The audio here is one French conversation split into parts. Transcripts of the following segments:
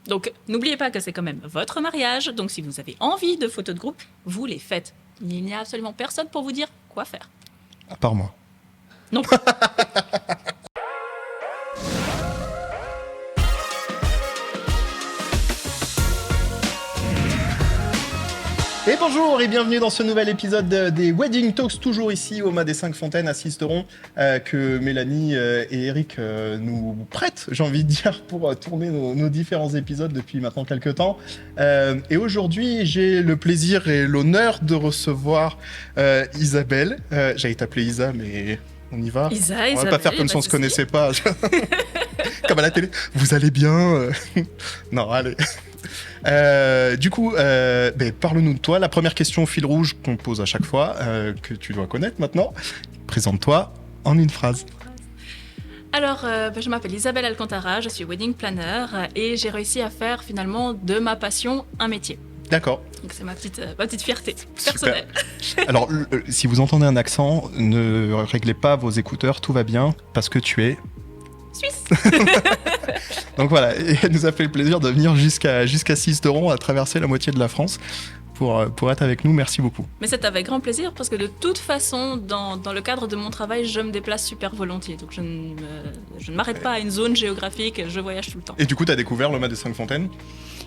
Donc, n'oubliez pas que c'est quand même votre mariage. Donc, si vous avez envie de photos de groupe, vous les faites. Il n'y a absolument personne pour vous dire quoi faire. À part moi. Non. Et bonjour et bienvenue dans ce nouvel épisode des Wedding Talks, toujours ici au Mât des 5 Fontaines à Sisteron, que Mélanie et Eric nous prêtent, j'ai envie de dire, pour tourner nos différents épisodes depuis maintenant quelques temps. Et aujourd'hui, j'ai le plaisir et l'honneur de recevoir Isabelle. J'allais t'appeler Isa, mais on y va. On va pas faire comme si on se connaissait pas. Comme à la télé. Vous allez bien Non, allez. Du coup, parle-nous de toi. La première question au fil rouge qu'on pose à chaque fois, que tu dois connaître maintenant. Présente-toi en une phrase. Alors, je m'appelle Isabelle Alcantara, je suis wedding planner et j'ai réussi à faire finalement de ma passion un métier. D'accord. Donc c'est ma petite fierté personnelle. Alors, si vous entendez un accent, ne réglez pas vos écouteurs, tout va bien, parce que tu es... Suisse. Donc voilà, et elle nous a fait le plaisir de venir jusqu'à Sisteron, à traverser la moitié de la France pour être avec nous. Merci beaucoup. Mais c'est avec grand plaisir parce que de toute façon, dans le cadre de mon travail, je me déplace super volontiers. Donc je ne m'arrête pas à une zone géographique, je voyage tout le temps. Et du coup, tu as découvert le Mât des 5 Fontaines ?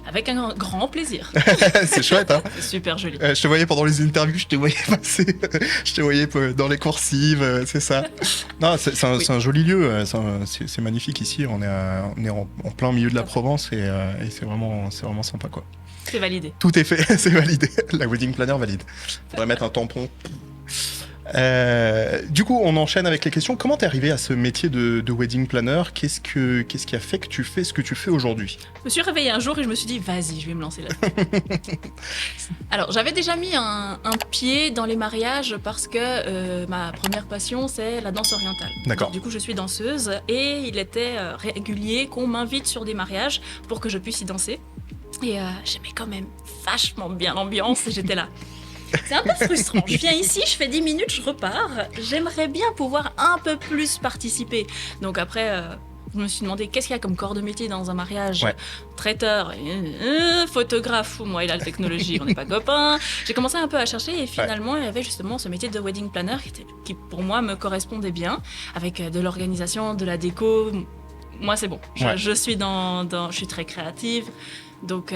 Avec un grand plaisir. C'est chouette, hein. C'est super joli. Je te voyais pendant les interviews, je te voyais passer, je te voyais dans les coursives, c'est ça. Non, c'est un joli lieu, c'est magnifique ici, on est en plein milieu de la Provence et c'est vraiment sympa, quoi. C'est validé. Tout est fait, c'est validé. La wedding planner valide. Faudrait mettre un tampon. Du coup, on enchaîne avec les questions. Comment t'es arrivé à ce métier de wedding planner ? Qu'est-ce qui a fait que tu fais ce que tu fais aujourd'hui ? Je me suis réveillée un jour et je me suis dit, vas-y, je vais me lancer là-dedans. Alors, j'avais déjà mis un pied dans les mariages parce que ma première passion, c'est la danse orientale. D'accord. Alors, du coup, je suis danseuse et il était régulier qu'on m'invite sur des mariages pour que je puisse y danser. Et j'aimais quand même vachement bien l'ambiance et j'étais là. C'est un peu frustrant. Je viens ici, je fais 10 minutes, je repars. J'aimerais bien pouvoir un peu plus participer. Donc après, je me suis demandé qu'est-ce qu'il y a comme corps de métier dans un mariage. Ouais. Traiteur, photographe, moi il a la technologie, on n'est pas copains. J'ai commencé un peu à chercher et finalement il y avait justement ce métier de wedding planner qui pour moi me correspondait bien, avec de l'organisation, de la déco. Moi c'est bon. Je suis je suis très créative. Donc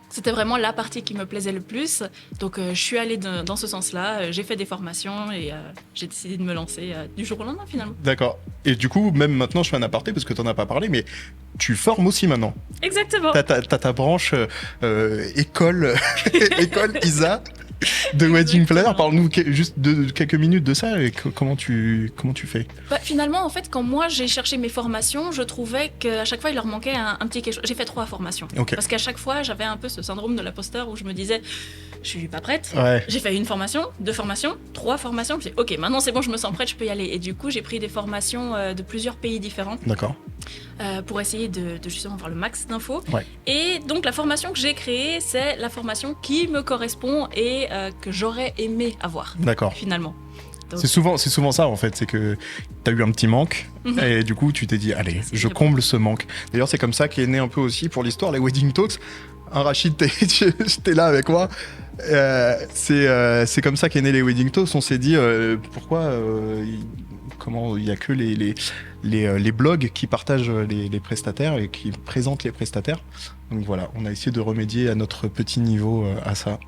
c'était vraiment la partie qui me plaisait le plus. Donc je suis allée dans ce sens-là, j'ai fait des formations et j'ai décidé de me lancer du jour au lendemain finalement. D'accord. Et du coup, même maintenant, je fais un aparté parce que t'en as pas parlé, mais tu formes aussi maintenant. Exactement. T'as ta branche école ISA de wedding planner. Parle-nous juste de quelques minutes de ça et comment tu fais. Finalement, en fait, quand moi j'ai cherché mes formations, je trouvais qu'à chaque fois il leur manquait un petit quelque chose. J'ai fait 3 formations. Okay. Parce qu'à chaque fois, j'avais un peu ce syndrome de l'imposteur où je me disais, je suis pas prête. Ouais. J'ai fait 1 formation, 2 formations, 3 formations. Puis ok, maintenant c'est bon, je me sens prête, je peux y aller. Et du coup, j'ai pris des formations de plusieurs pays différents. D'accord. Pour essayer de justement avoir le max d'infos. Ouais. Et donc la formation que j'ai créée, c'est la formation qui me correspond et que j'aurais aimé avoir. D'accord. Finalement. Donc... C'est souvent ça en fait, c'est que t'as eu un petit manque et du coup tu t'es dit allez, je comble ce manque. D'ailleurs c'est comme ça qu'est né un peu aussi pour l'histoire les Wedding Talks. Rachid, t'es là avec moi. C'est comme ça qu'est né les Wedding Talks. On s'est dit pourquoi il y a que les blogs qui partagent les prestataires et qui présentent les prestataires. Donc voilà, on a essayé de remédier à notre petit niveau à ça.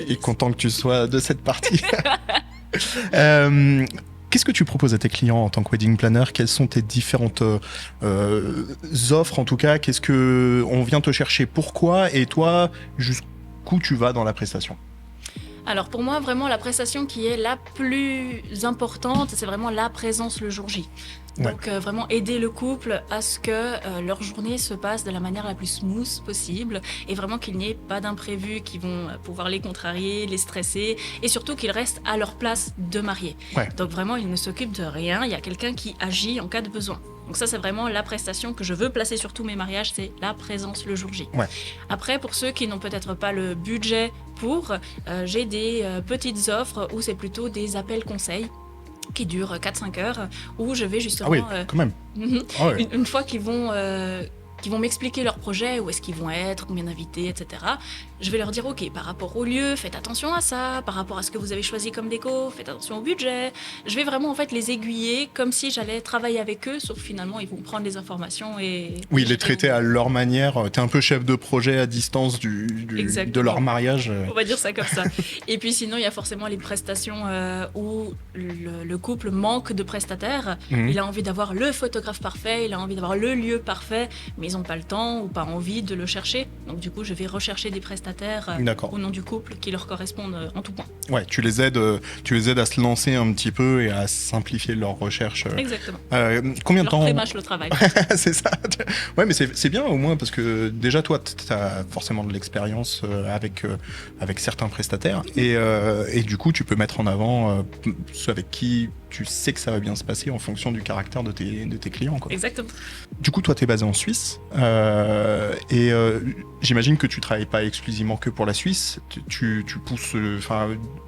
Et content que tu sois de cette partie. Qu'est-ce que tu proposes à tes clients en tant que wedding planner ? Quelles sont tes différentes offres en tout cas ? Qu'est-ce que on vient te chercher ? Pourquoi ? Et toi, jusqu'où tu vas dans la prestation ? Alors pour moi, vraiment, la prestation qui est la plus importante, c'est vraiment la présence le jour J. Donc vraiment aider le couple à ce que leur journée se passe de la manière la plus smooth possible et vraiment qu'il n'y ait pas d'imprévus qui vont pouvoir les contrarier, les stresser et surtout qu'ils restent à leur place de mariés. Ouais. Donc vraiment, ils ne s'occupent de rien, il y a quelqu'un qui agit en cas de besoin. Donc ça, c'est vraiment la prestation que je veux placer sur tous mes mariages, c'est la présence le jour J. Ouais. Après, pour ceux qui n'ont peut-être pas le budget pour, j'ai des petites offres où c'est plutôt des appels conseils qui durent 4-5 heures, où je vais justement... Ah oui, quand même. Une fois qu'ils vont qui vont m'expliquer leur projet, où est-ce qu'ils vont être, combien d'invités, etc. Je vais leur dire, ok, par rapport au lieu, faites attention à ça, par rapport à ce que vous avez choisi comme déco, faites attention au budget. Je vais vraiment en fait les aiguiller comme si j'allais travailler avec eux, sauf finalement ils vont prendre les informations et... Oui, les traiter à leur manière. T'es un peu chef de projet à distance de leur mariage. On va dire ça comme ça. Et puis sinon, il y a forcément les prestations où le couple manque de prestataires. Il a envie d'avoir le photographe parfait, il a envie d'avoir le lieu parfait, mais ils n'ont pas le temps ou pas envie de le chercher. Donc du coup, je vais rechercher des prestataires au nom du couple qui leur correspondent en tout point. Ouais, tu les aides à se lancer un petit peu et à simplifier leur recherche. Exactement. Combien de temps prémâche le travail. C'est ça. Ouais, mais c'est bien au moins parce que déjà toi, tu as forcément de l'expérience avec certains prestataires et du coup, tu peux mettre en avant ceux avec qui tu sais que ça va bien se passer en fonction du caractère de tes clients, quoi. Exactement. Du coup, toi, tu es basé en Suisse et j'imagine que tu travailles pas exclusivement que pour la Suisse. Tu pousses,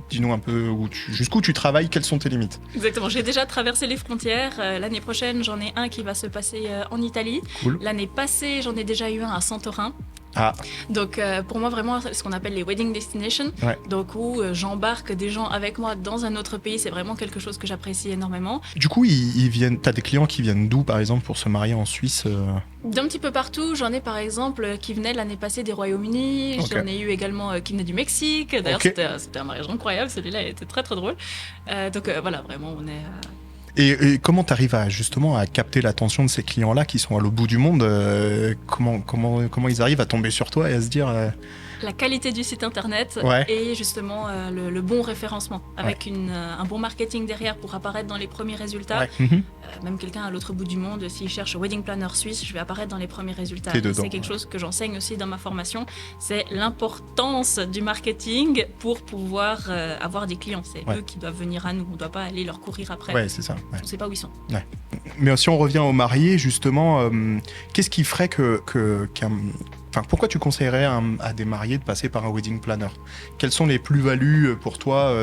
dis-nous un peu jusqu'où tu travailles, quelles sont tes limites. Exactement, j'ai déjà traversé les frontières. L'année prochaine, j'en ai un qui va se passer en Italie. Cool. L'année passée, j'en ai déjà eu un à Santorin. Ah. Donc pour moi vraiment ce qu'on appelle les wedding destinations, ouais. Donc où j'embarque des gens avec moi dans un autre pays, c'est vraiment quelque chose que j'apprécie énormément. Du coup t'as des clients qui viennent d'où par exemple pour se marier en Suisse D'un petit peu partout, j'en ai par exemple qui venaient l'année passée des Royaumes-Unis, okay. J'en ai eu également qui venaient du Mexique, d'ailleurs okay. C'était un mariage incroyable, celui-là était très très drôle. Donc voilà, vraiment on est... Et comment tu arrives justement à capter l'attention de ces clients-là qui sont à l'autre bout du monde comment ils arrivent à tomber sur toi et à se dire... La qualité du site internet ouais. et justement le bon référencement avec ouais. Un bon marketing derrière pour apparaître dans les premiers résultats. Ouais. Même quelqu'un à l'autre bout du monde, s'il cherche wedding planner suisse, je vais apparaître dans les premiers résultats. C'est quelque chose que j'enseigne aussi dans ma formation, c'est l'importance du marketing pour pouvoir avoir des clients. C'est ouais. eux qui doivent venir à nous, on ne doit pas aller leur courir après. Ouais, c'est ça. Ouais. On ne sait pas où ils sont. Ouais. Mais si on revient aux mariés, justement, qu'est-ce qui ferait pourquoi tu conseillerais à des mariés de passer par un wedding planner ? Quelles sont les plus-values pour toi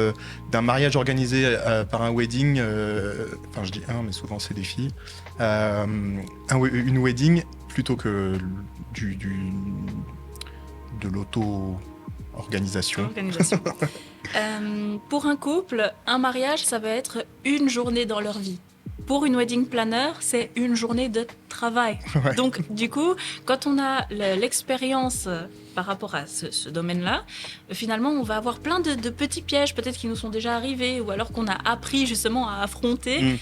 d'un mariage organisé par un wedding je dis un, mais souvent c'est des filles. Une wedding plutôt que de l'auto-organisation. Pour un couple, un mariage, ça va être une journée dans leur vie. Pour une wedding planner, c'est une journée de travail. Ouais. Donc, du coup, quand on a l'expérience par rapport à ce domaine-là, finalement, on va avoir plein de petits pièges, peut-être qui nous sont déjà arrivés, ou alors qu'on a appris justement à affronter,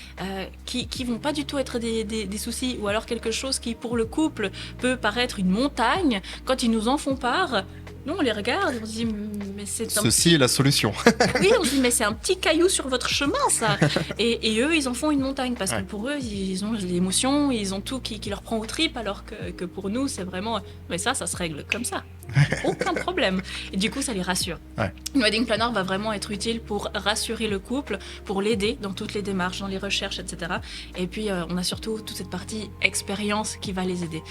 qui vont pas du tout être des soucis, ou alors quelque chose qui, pour le couple, peut paraître une montagne. Quand ils nous en font part, nous, on les regarde, on se dit, mais c'est Ceci est la solution. Oui, on se dit, mais c'est un petit caillou sur votre chemin, ça. Et eux, ils en font une montagne, parce que pour eux, ils ont l'émotion, ils ont tout qui leur prend aux tripes, alors que pour nous, c'est vraiment, mais ça se règle comme ça. Aucun problème. Et du coup, ça les rassure. Ouais. Une wedding planner va vraiment être utile pour rassurer le couple, pour l'aider dans toutes les démarches, dans les recherches, etc. Et puis, on a surtout toute cette partie expérience qui va les aider.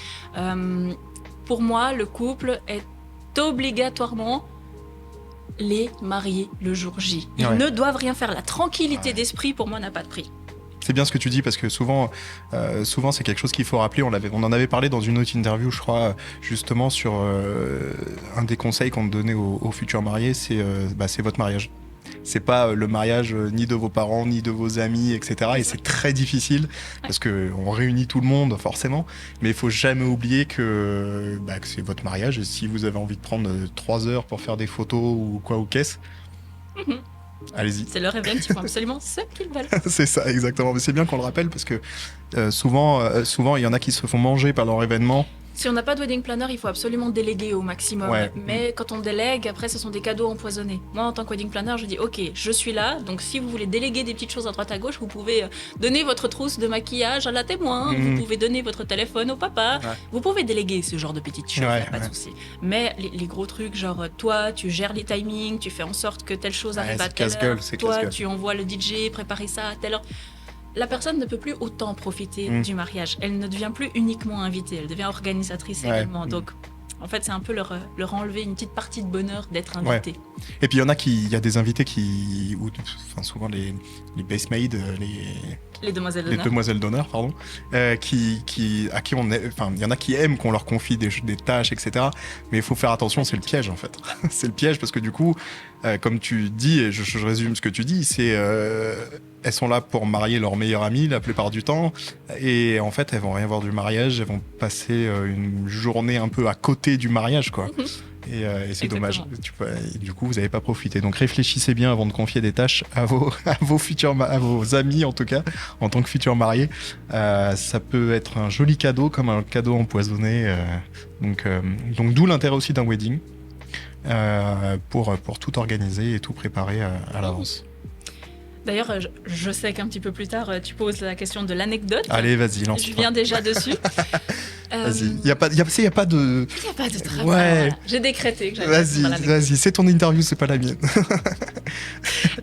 Pour moi, le couple est obligatoirement les mariés le jour J. Ils ne doivent rien faire. La tranquillité d'esprit, pour moi, n'a pas de prix. C'est bien ce que tu dis parce que souvent c'est quelque chose qu'il faut rappeler. On en avait parlé dans une autre interview, je crois, justement sur un des conseils qu'on donnait aux futurs mariés, c'est votre mariage. C'est pas le mariage ni de vos parents, ni de vos amis, etc. Et c'est très difficile parce qu'on réunit tout le monde, forcément. Mais il faut jamais oublier que c'est votre mariage. Et si vous avez envie de prendre 3 heures pour faire des photos ou quoi ou qu'est-ce, allez-y. C'est leur event, ils font absolument ce qu'ils veulent. C'est ça, exactement. Mais c'est bien qu'on le rappelle parce que souvent, il y en a qui se font manger par leur événement. Si on n'a pas de wedding planner, il faut absolument déléguer au maximum. Ouais. Mais quand on délègue, après, ce sont des cadeaux empoisonnés. Moi, en tant que wedding planner, je dis ok, je suis là. Donc, si vous voulez déléguer des petites choses à droite à gauche, vous pouvez donner votre trousse de maquillage à la témoin. Vous pouvez donner votre téléphone au papa. Ouais. Vous pouvez déléguer ce genre de petites choses, pas de souci. Mais les gros trucs, genre toi, tu gères les timings, tu fais en sorte que telle chose arrive à telle heure. Toi, tu envoies le DJ, préparer ça à telle heure. La personne ne peut plus autant profiter du mariage. Elle ne devient plus uniquement invitée, elle devient organisatrice également. Donc, En fait, c'est un peu leur enlever une petite partie de bonheur d'être invité. Ouais. Et puis il y a des invités souvent les basemaids, Les demoiselles les d'honneur. demoiselles d'honneur, pardon, à qui il y en a qui aiment qu'on leur confie des tâches, etc. Mais il faut faire attention, c'est le piège en fait. C'est le piège parce que du coup, comme tu dis, et je résume ce que tu dis, c'est elles sont là pour marier leur meilleure amie la plupart du temps, et en fait elles vont rien voir du mariage, elles vont passer une journée un peu à côté du mariage, quoi. Et c'est dommage. Du coup, vous n'avez pas profité. Donc réfléchissez bien avant de confier des tâches à vos à vos amis, en tout cas, en tant que futurs mariés. Ça peut être un joli cadeau, comme un cadeau empoisonné. Donc d'où l'intérêt aussi d'un wedding, pour tout organiser et tout préparer à l'avance. D'ailleurs, je sais qu'un petit peu plus tard, tu poses la question de l'anecdote. Allez, vas-y, lance-toi. Je viens déjà dessus. Vas-y. Il n'y a pas de... Il n'y a pas de travail. Ouais. Voilà. J'ai décrété que j'allais répondre à l'anecdote. Vas-y, c'est ton interview, c'est pas la mienne.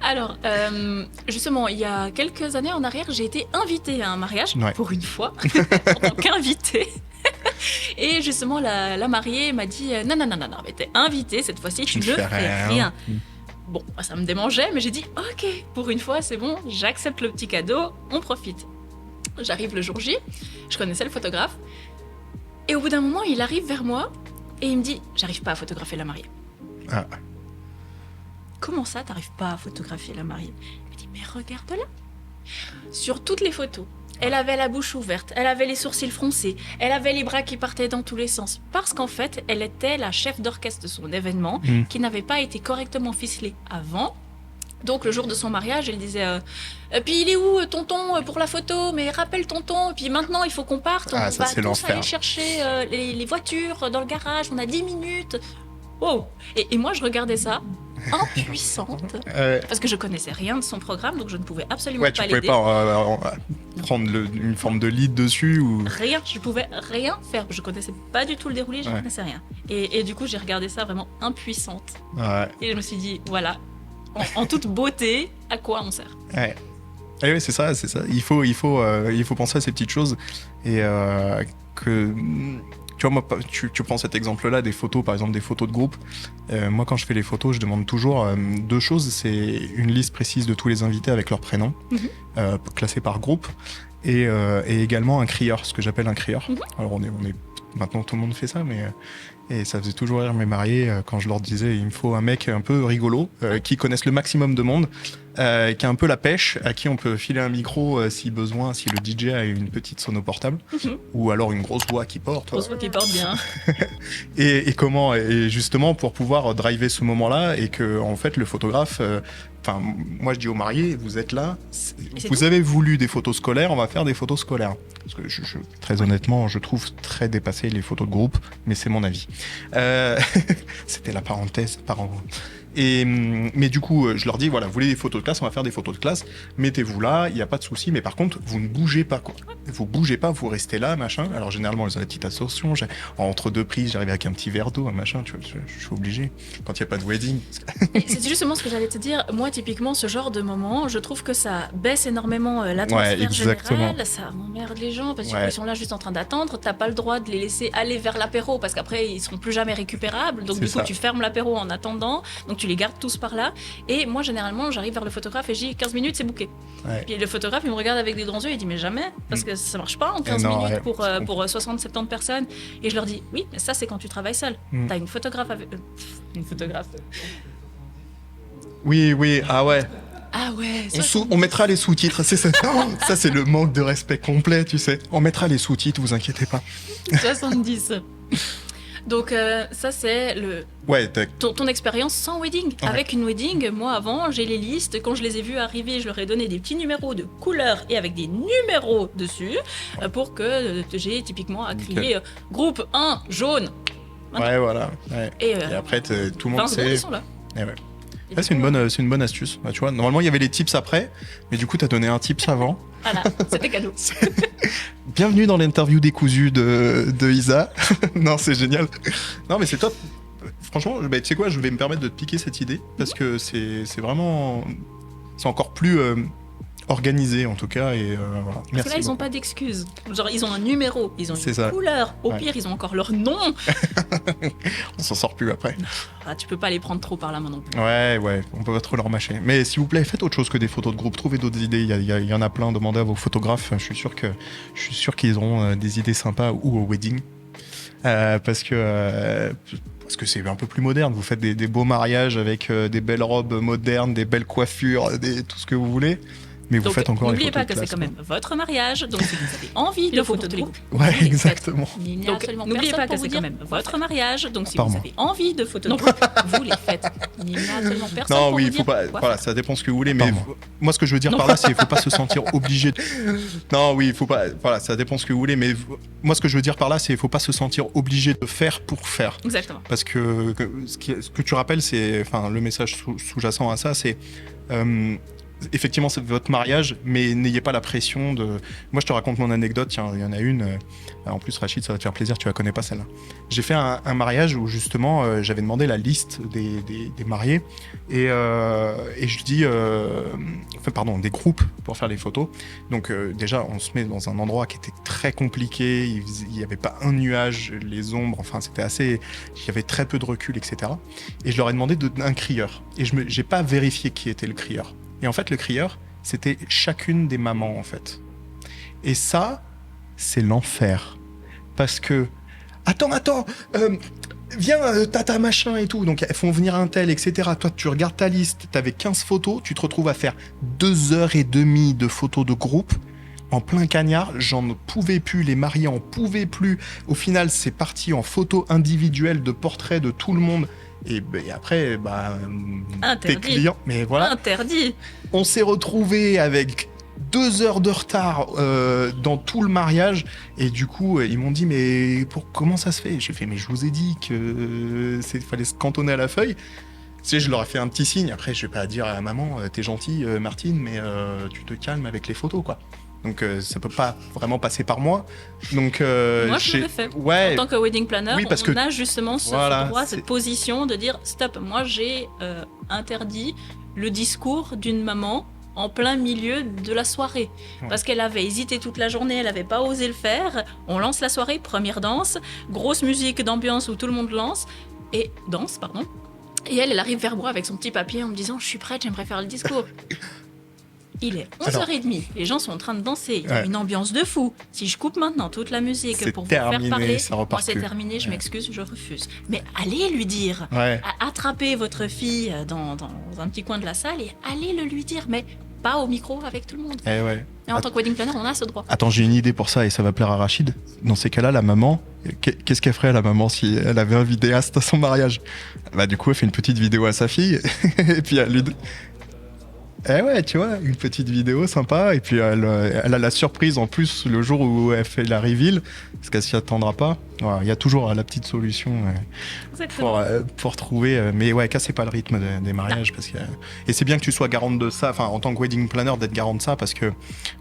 Alors, justement, il y a quelques années en arrière, j'ai été invitée à un mariage, pour une fois, en tant qu'invitée. Et justement, la mariée m'a dit non, mais t'es invitée cette fois-ci, tu ne fais rien. Bon, ça me démangeait, mais j'ai dit ok, pour une fois, c'est bon, j'accepte le petit cadeau, on profite. J'arrive le jour J, je connaissais le photographe, et au bout d'un moment, il arrive vers moi et il me dit j'arrive pas à photographier la mariée. Ah. Comment ça, t'arrives pas à photographier la mariée? Il me dit mais regarde-la. Sur toutes les photos, elle avait la bouche ouverte, elle avait les sourcils froncés, elle avait les bras qui partaient dans tous les sens. Parce qu'en fait, elle était la chef d'orchestre de son événement, qui n'avait pas été correctement ficelé avant. Donc le jour de son mariage, elle disait puis il est où tonton pour la photo? Mais rappelle tonton, puis maintenant il faut qu'on parte, on va tous aller chercher les voitures dans le garage, on a 10 minutes. Wow. Et moi je regardais ça, impuissante, parce que je connaissais rien de son programme, donc je ne pouvais absolument pas l'aider. Tu pouvais pas prendre une forme de lead dessus ou... Rien, je pouvais rien faire, je connaissais pas du tout le déroulé, je connaissais rien. Et du coup j'ai regardé ça vraiment impuissante. Ouais. Et je me suis dit, voilà, en toute beauté, à quoi on sert? Ouais. Et oui, c'est ça. Il faut penser à ces petites choses et que... Tu vois, moi, tu prends cet exemple-là, des photos, par exemple des photos de groupe. Moi, quand je fais les photos, je demande toujours deux choses. C'est une liste précise de tous les invités avec leur prénom, classé par groupe, et également un crieur, ce que j'appelle un crieur. Alors, on est maintenant, tout le monde fait ça, mais... Et ça faisait toujours rire mes mariés quand je leur disais il me faut un mec un peu rigolo, qui connaisse le maximum de monde, qui a un peu la pêche, à qui on peut filer un micro si besoin, si le DJ a une petite sono portable, ou alors une grosse voix qui porte. Grosse voix qui porte bien. et comment, et justement pour pouvoir driver ce moment-là, et que en fait le photographe... Enfin, moi je dis aux mariés, vous êtes là, vous avez voulu des photos scolaires, on va faire des photos scolaires. Parce que très honnêtement, je trouve très dépassé les photos de groupe, mais c'est mon avis. C'était la parenthèse. Mais du coup, je leur dis, voilà, vous voulez des photos de classe, on va faire des photos de classe, mettez-vous là, il n'y a pas de souci, mais par contre, vous ne bougez pas, quoi. Vous bougez pas, vous restez là, machin. Alors généralement, ils ont la petite ascension, entre deux prises, j'arrive avec un petit verre d'eau, un machin, tu vois, je suis obligé, quand il n'y a pas de wedding. C'est justement ce que j'allais te dire. Moi, typiquement, ce genre de moment, je trouve que ça baisse énormément l'atmosphère générale, ça emmerde les gens, parce qu'ils sont là juste en train d'attendre, t'as pas le droit de les laisser aller vers l'apéro, parce qu'après, ils seront plus jamais récupérables, donc du coup, tu fermes l'apéro en attendant, donc tu les gardes tous par là. Et moi, généralement, j'arrive vers le photographe et je dis 15 minutes, c'est booké. Puis le photographe, il me regarde avec des grands yeux, il dit mais jamais, parce que ça marche pas en 15 minutes pour 60-70 personnes. Et je leur dis oui, mais ça, c'est quand tu travailles seul. T'as une photographe avec... une photographe. Oui, ah ouais. Ah ouais. On mettra les sous-titres. C'est ça. Ça, c'est le manque de respect complet, tu sais. On mettra les sous-titres, vous inquiétez pas. 70. Donc ça c'est ton expérience sans wedding. Avec une wedding, moi avant j'ai les listes, quand je les ai vus arriver je leur ai donné des petits numéros de couleurs et avec des numéros dessus pour que j'ai typiquement à crier groupe 1 jaune. Ouais voilà. Ouais. Et après tout le monde sait. Ils sont là. Et ouais. Ça, c'est une bonne astuce. Bah, tu vois, normalement il y avait les tips après, mais du coup t'as donné un tips avant. Voilà, c'était cadeau. Bienvenue dans l'interview décousue de Isa. Non, c'est génial. Non, mais c'est top. Franchement, tu sais quoi, je vais me permettre de te piquer cette idée parce que c'est vraiment... C'est encore plus organisé en tout cas. Et voilà. Parce Merci. que là, ils n'ont pas d'excuses. Genre, ils ont un numéro, ils ont C'est une ça. couleur. Au Ouais. pire, ils ont encore leur nom. On s'en sort plus après. Ah, tu peux pas les prendre trop par la main non plus. Ouais, on peut pas trop leur mâcher. Mais s'il vous plaît, faites autre chose que des photos de groupe. Trouvez d'autres idées. Il y en a plein. Demandez à vos photographes. Je suis sûr qu'ils auront des idées sympas ou au wedding. Parce que c'est un peu plus moderne. Vous faites des beaux mariages avec des belles robes modernes, des belles coiffures, tout ce que vous voulez. Mais vous Donc, faites encore les n'oubliez photos pas que de c'est classe, quand même votre mariage, donc si vous avez envie de photos de groupe, quoi. Ouais, vous les faites. exactement. Il n'y a Donc, absolument n'oubliez personne pas pour que vous c'est dire quand même votre mariage, donc si Pardon. vous avez envie de photos de groupe, vous les faites. Il n'y a absolument personne Non, pour oui, vous il faut dire pas. quoi Voilà, faire. ça dépend ce que vous voulez. Mais Pardon. moi, ce que je veux dire Non. par là, c'est qu'il faut pas se sentir obligé. Non, oui, il faut pas. Voilà, ça dépend ce que vous voulez. Mais moi, ce que je veux dire par là, c'est qu'il faut pas se sentir obligé de faire pour faire. Exactement. Parce que ce que tu rappelles, c'est, enfin, le message sous-jacent à ça, c'est effectivement c'est votre mariage, mais n'ayez pas la pression de. Moi, je te raconte mon anecdote. Tiens, il y en a une. En plus, Rachid, ça va te faire plaisir. Tu la connais pas celle-là. J'ai fait un mariage où justement, j'avais demandé la liste des mariés et je dis, enfin, pardon, des groupes pour faire les photos. Donc déjà, on se met dans un endroit qui était très compliqué. Il y avait pas un nuage, les ombres. Enfin, c'était assez. Il y avait très peu de recul, etc. Et je leur ai demandé un crieur. Et j'ai pas vérifié qui était le crieur. Et en fait, le crieur, c'était chacune des mamans, en fait. Et ça, c'est l'enfer. Parce que... Attends, viens, tata machin et tout. Donc, elles font venir un tel, etc. Toi, tu regardes ta liste, t'avais 15 photos, tu te retrouves à faire 2h30 de photos de groupe. En plein cagnard, j'en pouvais plus, les mariés en pouvaient plus. Au final, c'est parti en photos individuelles de portraits de tout le monde. Et après, tes Interdit. clients, mais voilà, Interdit. on s'est retrouvés avec 2 heures de retard dans tout le mariage. Et du coup, ils m'ont dit, mais comment ça se fait? J'ai fait, mais je vous ai dit que fallait se cantonner à la feuille. Tu sais, je leur ai fait un petit signe. Après, je vais pas dire à la maman, t'es gentille, Martine, mais tu te calmes avec les photos, quoi. Donc, ça peut pas vraiment passer par moi. Donc, Moi, je l'aurais fait. Ouais, En tant que wedding planner, Oui, parce on que- a justement ce Voilà, droit, c'est- cette position de dire stop, moi j'ai interdit le discours d'une maman en plein milieu de la soirée. Ouais. Parce qu'elle avait hésité toute la journée, elle n'avait pas osé le faire. On lance la soirée, première danse, grosse musique d'ambiance où tout le monde danse, pardon. Et elle arrive vers moi avec son petit papier en me disant je suis prête, j'aimerais faire le discours. Il est 11h30, les gens sont en train de danser, il y a Ouais. une ambiance de fou. Si je coupe maintenant toute la musique C'est pour vous terminé, faire parler, ça moi repart c'est plus. terminé, je Ouais. m'excuse, je refuse. Mais allez lui dire, ouais. attrapez votre fille dans un petit coin de la salle et allez le lui dire, mais pas au micro avec tout le monde. Eh ouais. Et en tant que wedding planner, on a ce droit. Attends, j'ai une idée pour ça et ça va plaire à Rachid. Dans ces cas-là, la maman, qu'est-ce qu'elle ferait la maman si elle avait un vidéaste à son mariage? Bah du coup, elle fait une petite vidéo à sa fille et puis elle lui... Eh ouais, tu vois, une petite vidéo sympa et puis elle a la surprise en plus le jour où elle fait la reveal parce qu'elle s'y attendra pas. Voilà, il y a toujours la petite solution Exactement. pour trouver. Mais ouais, cassez pas le rythme des mariages parce que et c'est bien que tu sois garante de ça. Enfin, en tant que wedding planner, d'être garant de ça parce que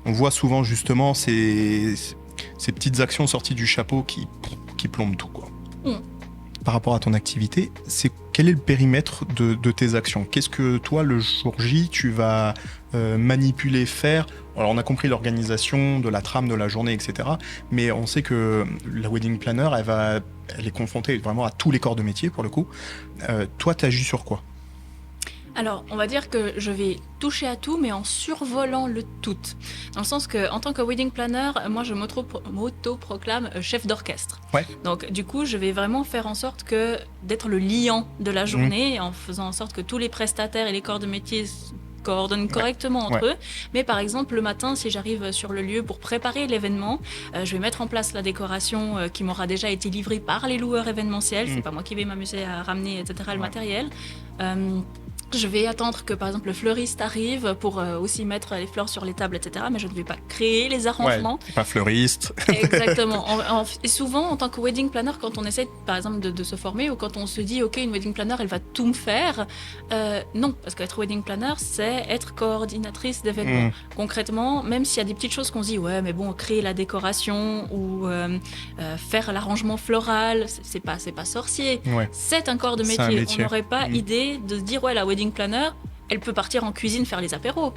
on voit souvent justement ces petites actions sorties du chapeau qui plombent tout, quoi. Mm. Par rapport à ton activité, quel est le périmètre de tes actions? Qu'est-ce que toi, le jour J, tu vas manipuler, faire? Alors, on a compris l'organisation de la trame de la journée, etc. Mais on sait que la wedding planner, elle est confrontée vraiment à tous les corps de métier, pour le coup. Toi, tu agis sur quoi? Alors, on va dire que je vais toucher à tout, mais en survolant le tout. Dans le sens que, en tant que wedding planner, moi, je m'auto-proclame chef d'orchestre. Ouais. Donc, du coup, je vais vraiment faire en sorte d'être le liant de la journée, en faisant en sorte que tous les prestataires et les corps de métier coordonnent correctement entre eux. Mais par exemple, le matin, si j'arrive sur le lieu pour préparer l'événement, je vais mettre en place la décoration qui m'aura déjà été livrée par les loueurs événementiels. C'est pas moi qui vais m'amuser à ramener, etc., le matériel. Je vais attendre que, par exemple, le fleuriste arrive pour aussi mettre les fleurs sur les tables, etc. Mais je ne vais pas créer les arrangements. Ouais, t'es pas fleuriste. Exactement. Et souvent, en tant que wedding planner, quand on essaie, par exemple, de se former ou quand on se dit, OK, une wedding planner, elle va tout me faire, non. Parce qu'être wedding planner, c'est être coordinatrice d'événements. Concrètement, même s'il y a des petites choses qu'on se dit, ouais, mais bon, créer la décoration ou faire l'arrangement floral, c'est pas sorcier. Ouais. C'est un corps de C'est un métier. métier. On n'aurait pas idée de se dire, ouais, la wedding planner, elle peut partir en cuisine faire les apéros.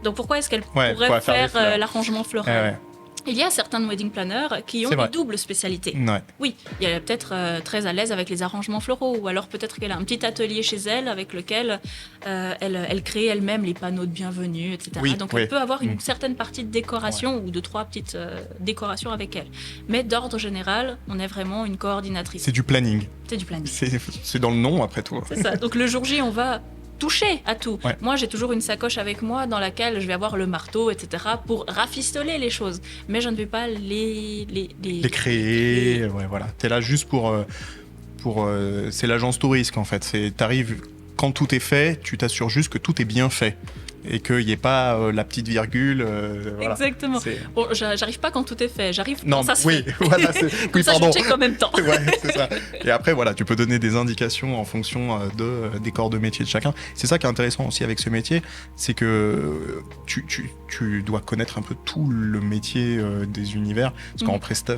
Donc pourquoi est-ce qu'elle Ouais, pourrait pourrait faire faire les fleurs. l'arrangement floral? Ouais. Il y a certains wedding planners qui ont C'est vrai. des doubles spécialités. Ouais. Oui, il est peut-être très à l'aise avec les arrangements floraux, ou alors peut-être qu'elle a un petit atelier chez elle avec lequel elle crée elle-même les panneaux de bienvenue, etc. Oui, Donc oui. elle peut avoir une certaine partie de décoration ou 2-3 petites décorations avec elle. Mais d'ordre général, on est vraiment une coordinatrice. C'est du planning. C'est du planning. C'est dans le nom, après tout. C'est ça. Donc le jour J, on va toucher à tout. Ouais. Moi, j'ai toujours une sacoche avec moi dans laquelle je vais avoir le marteau, etc. pour rafistoler les choses. Mais je ne vais pas les créer, ouais, voilà. T'es là juste pour c'est l'agence touriste en fait. T'arrives quand tout est fait, tu t'assures juste que tout est bien fait et qu'il n'y ait pas la petite virgule. Voilà. Exactement. Bon, j'arrive pas quand tout est fait, j'arrive Non, quand ça se oui, fait. voilà, Comme ça, pardon. je check en même temps. Ouais, c'est ça. Et après, voilà, tu peux donner des indications en fonction des corps de métier de chacun. C'est ça qui est intéressant aussi avec ce métier, c'est que tu dois connaître un peu tout le métier des univers. Parce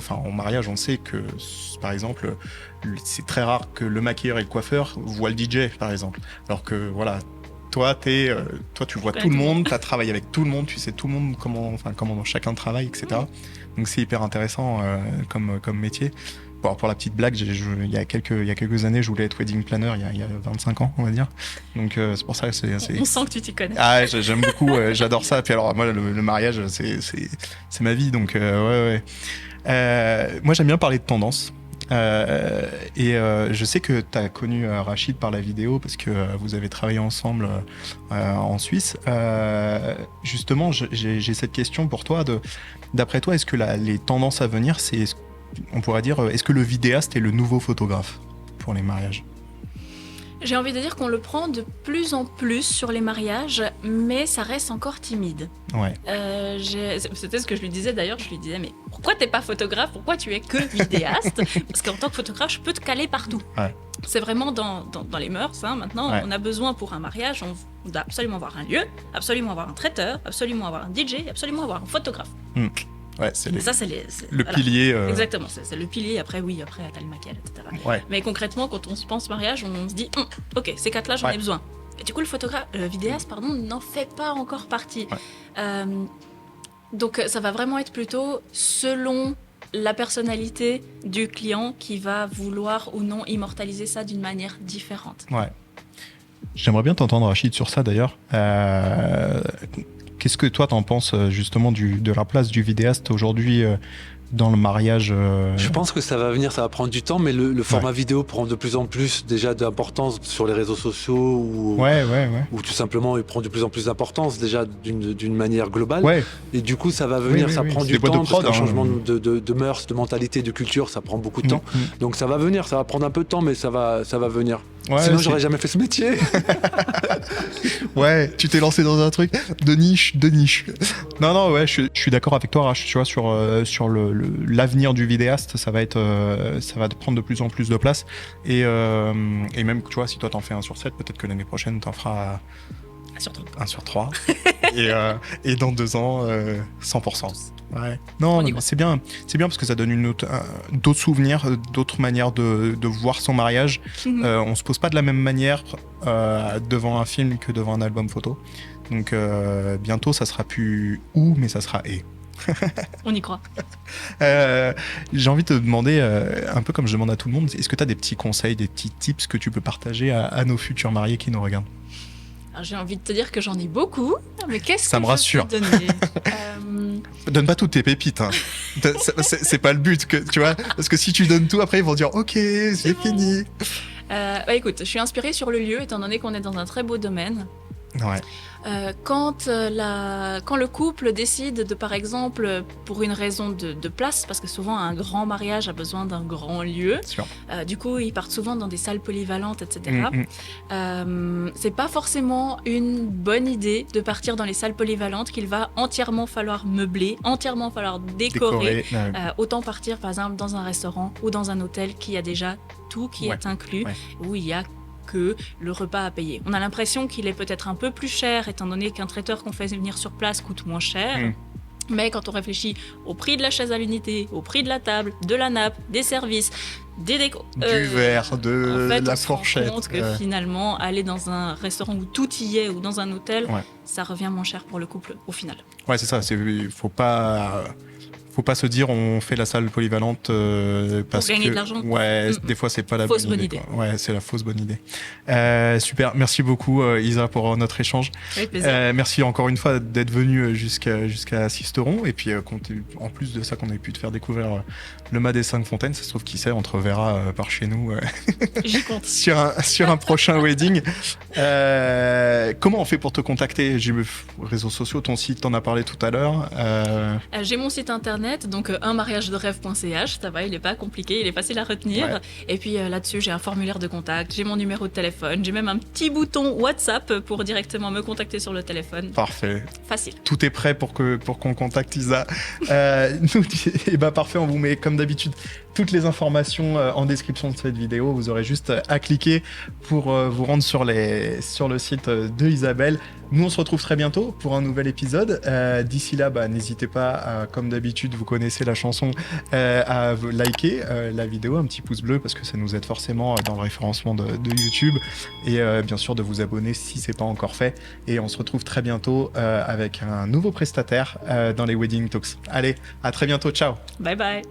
qu'en mariage, on sait que, par exemple, c'est très rare que le maquilleur et le coiffeur voient le DJ, par exemple. Alors que, voilà, toi, tu vois tout le monde, tu as travaillé avec tout le monde, tu sais tout le monde comment chacun travaille, etc. Donc c'est hyper intéressant comme métier. Bon, pour la petite blague, il y a quelques années, je voulais être wedding planner, il y a 25 ans, on va dire. Donc c'est pour ça que c'est... On sent que tu t'y connais. Ah, j'aime beaucoup, j'adore ça. Puis alors, moi, le mariage, c'est ma vie, donc ouais. Moi, j'aime bien parler de tendance. Je sais que tu as connu Rachid par la vidéo parce que vous avez travaillé ensemble en Suisse. Justement, j'ai cette question pour toi. D'après toi, est-ce que les tendances à venir, on pourrait dire, est-ce que le vidéaste est le nouveau photographe pour les mariages ? J'ai envie de dire qu'on le prend de plus en plus sur les mariages, mais ça reste encore timide. Ouais. C'était ce que je lui disais d'ailleurs. Je lui disais, mais pourquoi t'es pas photographe ? Pourquoi tu es que vidéaste ? Parce qu'en tant que photographe, je peux te caler partout. Ouais. C'est vraiment dans les mœurs. Maintenant, on a besoin pour un mariage, on doit absolument avoir un lieu, absolument avoir un traiteur, absolument avoir un DJ, absolument avoir un photographe. Ouais, ça, c'est le pilier. Exactement, c'est le pilier. Après, t'as le maquillage, etc. Ouais. Mais concrètement, quand on se pense mariage, on se dit, ok, ces 4-là, j'en ai besoin. Et du coup, le vidéaste, n'en fait pas encore partie. Ouais. Donc, ça va vraiment être plutôt selon la personnalité du client qui va vouloir ou non immortaliser ça d'une manière différente. Ouais. J'aimerais bien t'entendre, Rachid, sur ça d'ailleurs. Qu'est-ce que toi t'en penses justement de la place du vidéaste aujourd'hui dans le mariage Je pense que ça va venir, ça va prendre du temps, mais le format vidéo prend de plus en plus déjà d'importance sur les réseaux sociaux ou tout simplement il prend de plus en plus d'importance déjà d'une manière globale. Ouais. Et du coup ça va venir, ça prend du temps, parce qu'un changement de mœurs, de mentalité, de culture, ça prend beaucoup de temps. Donc ça va venir, ça va prendre un peu de temps, mais ça va venir. Ouais, sinon, j'aurais jamais fait ce métier. Ouais, tu t'es lancé dans un truc de niche. Non, ouais, je suis d'accord avec toi, Rach, tu vois, sur l'avenir du vidéaste, ça va prendre de plus en plus de place. Et même, tu vois, si toi t'en fais 1 sur 7, peut-être que l'année prochaine, t'en feras 1 sur 3. et dans 2 ans, 100%. Ouais. Non, c'est bien parce que ça donne d'autres souvenirs, d'autres manières de voir son mariage. On se pose pas de la même manière devant un film que devant un album photo. Donc bientôt, ça sera plus mais ça sera et. On y croit. J'ai envie de te demander, un peu comme je demande à tout le monde, est-ce que tu as des petits conseils, des petits tips que tu peux partager à nos futurs mariés qui nous regardent ? Alors, j'ai envie de te dire que j'en ai beaucoup, mais qu'est-ce ça que me rassure. Je peux donner Donne pas toutes tes pépites, hein. C'est pas le but, tu vois, parce que si tu donnes tout, après ils vont dire ok, c'est fini. Écoute, je suis inspirée sur le lieu, étant donné qu'on est dans un très beau domaine. Ouais. Quand le couple décide de, par exemple, pour une raison de place, parce que souvent un grand mariage a besoin d'un grand lieu, du coup ils partent souvent dans des salles polyvalentes, etc. C'est pas forcément une bonne idée de partir dans les salles polyvalentes qu'il va entièrement falloir meubler, entièrement falloir décorer. Autant partir par exemple dans un restaurant ou dans un hôtel qui a déjà tout qui est inclus, où il y a que le repas à payer. On a l'impression qu'il est peut-être un peu plus cher, étant donné qu'un traiteur qu'on fait venir sur place coûte moins cher. Mais quand on réfléchit au prix de la chaise à l'unité, au prix de la table, de la nappe, des services, des décos, du verre, de la fourchette. On se rend compte que finalement, aller dans un restaurant où tout y est ou dans un hôtel, ça revient moins cher pour le couple au final. Ouais, c'est ça. Il faut pas se dire on fait la salle polyvalente parce pour gagner de l'argent. Ouais, des fois c'est pas la bonne idée. Ouais, c'est la fausse bonne idée. Super, merci beaucoup Isa pour notre échange. Avec plaisir. Merci encore une fois d'être venu jusqu'à Sisteron et puis en plus de ça qu'on ait pu te faire découvrir le mât des 5 fontaines. Ça se trouve qui sait, on te reverra par chez nous. J'y compte. sur un prochain wedding. Comment on fait pour te contacter? J'ai réseaux sociaux, ton site, t'en as parlé tout à l'heure. J'ai mon site internet, donc unmariagederev.ch, ça va, il est pas compliqué, il est facile à retenir. Ouais. Et puis là-dessus, j'ai un formulaire de contact, j'ai mon numéro de téléphone, j'ai même un petit bouton WhatsApp pour directement me contacter sur le téléphone. Parfait. Facile. Tout est prêt pour qu'on contacte Isa. Parfait, on vous met comme d'habitude toutes les informations en description de cette vidéo. Vous aurez juste à cliquer pour vous rendre sur le site de Isabelle. Nous, on se retrouve très bientôt pour un nouvel épisode. D'ici là, n'hésitez pas, comme d'habitude, vous connaissez la chanson, à liker la vidéo, un petit pouce bleu, parce que ça nous aide forcément dans le référencement de YouTube. Et bien sûr, de vous abonner si c'est pas encore fait. Et on se retrouve très bientôt avec un nouveau prestataire dans les Wedding Talks. Allez, à très bientôt. Ciao. Bye bye.